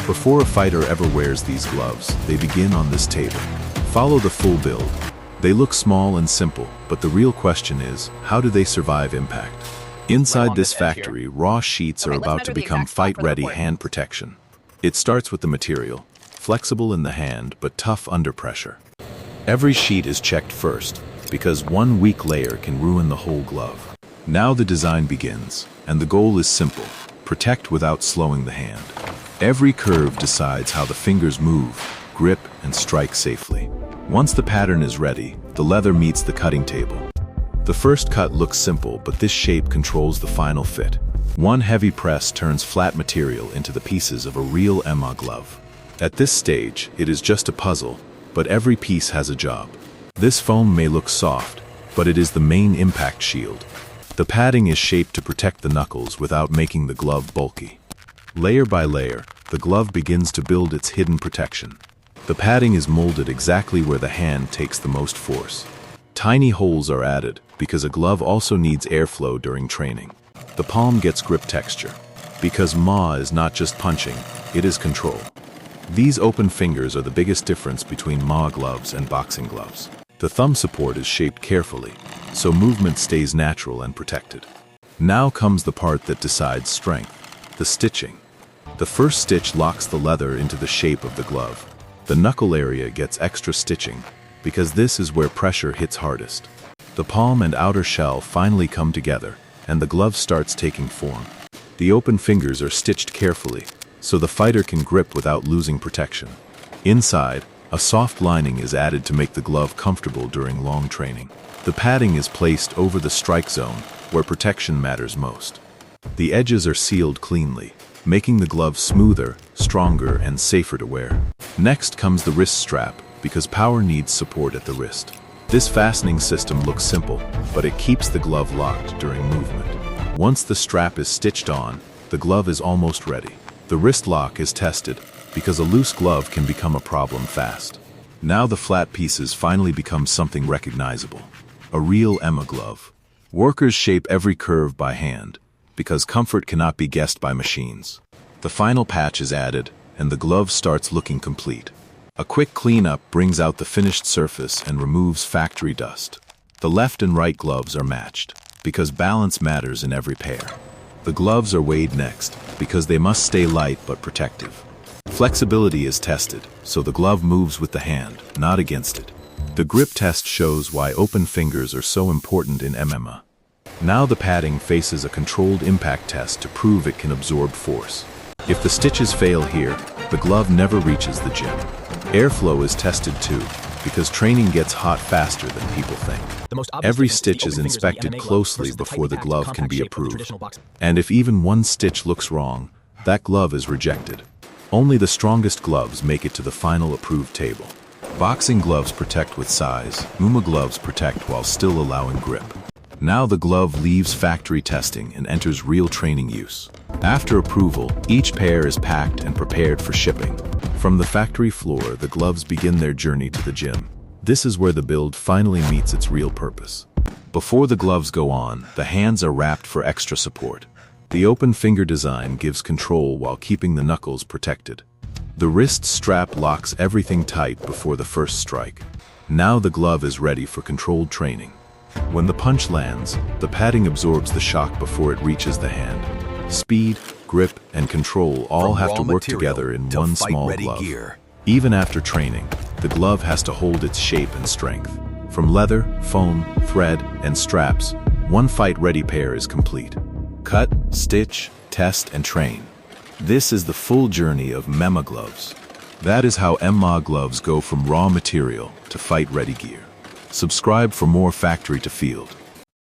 Before a fighter ever wears these gloves, they begin on this table. Follow the full build. They look small and simple, but the real question is, how do they survive impact? Inside this factory, raw sheets are about to become fight-ready hand protection. It starts with the material, flexible in the hand but tough under pressure. Every sheet is checked first, because one weak layer can ruin the whole glove. Now the design begins, and the goal is simple: protect without slowing the hand. Every curve decides how the fingers move, grip, and strike safely. Once the pattern is ready, the leather meets the cutting table. The first cut looks simple, but this shape controls the final fit. One heavy press turns flat material into the pieces of a real MMA glove. At this stage, it is just a puzzle, but every piece has a job. This foam may look soft, but it is the main impact shield. The padding is shaped to protect the knuckles without making the glove bulky. Layer by layer, the glove begins to build its hidden protection. The padding is molded exactly where the hand takes the most force. Tiny holes are added, because a glove also needs airflow during training. The palm gets grip texture, because MMA is not just punching, it is control. These open fingers are the biggest difference between MMA gloves and boxing gloves. The thumb support is shaped carefully, so movement stays natural and protected. Now comes the part that decides strength: the stitching. The first stitch locks the leather into the shape of the glove. The knuckle area gets extra stitching, because this is where pressure hits hardest. The palm and outer shell finally come together, and the glove starts taking form. The open fingers are stitched carefully, so the fighter can grip without losing protection. Inside, a soft lining is added to make the glove comfortable during long training. The padding is placed over the strike zone, where protection matters most. The edges are sealed cleanly, making the glove smoother, stronger, and safer to wear. Next comes the wrist strap, because power needs support at the wrist. This fastening system looks simple, but it keeps the glove locked during movement. Once the strap is stitched on, the glove is almost ready. The wrist lock is tested, because a loose glove can become a problem fast. Now the flat pieces finally become something recognizable: a real MMA glove. Workers shape every curve by hand, because comfort cannot be guessed by machines. The final patch is added, and the glove starts looking complete. A quick cleanup brings out the finished surface and removes factory dust. The left and right gloves are matched, because balance matters in every pair. The gloves are weighed next, because they must stay light but protective. Flexibility is tested, so the glove moves with the hand, not against it. The grip test shows why open fingers are so important in MMA. Now the padding faces a controlled impact test to prove it can absorb force. If the stitches fail here, the glove never reaches the gym. Airflow is tested too, because training gets hot faster than people think. Every stitch is inspected closely before the glove can be approved. And if even one stitch looks wrong, that glove is rejected. Only the strongest gloves make it to the final approved table. Boxing gloves protect with size, MMA gloves protect while still allowing grip. Now the glove leaves factory testing and enters real training use. After approval, each pair is packed and prepared for shipping. From the factory floor, the gloves begin their journey to the gym. This is where the build finally meets its real purpose. Before the gloves go on, the hands are wrapped for extra support. The open finger design gives control while keeping the knuckles protected. The wrist strap locks everything tight before the first strike. Now the glove is ready for controlled training. When the punch lands, the padding absorbs the shock before it reaches the hand. Speed, grip, and control all have to work together in one small glove. Even after training, the glove has to hold its shape and strength. From leather, foam, thread, and straps, one fight-ready pair is complete. Cut, stitch, test, and train. This is the full journey of MMA gloves. That is how MMA gloves go from raw material to fight-ready gear. Subscribe for more Factory to Field.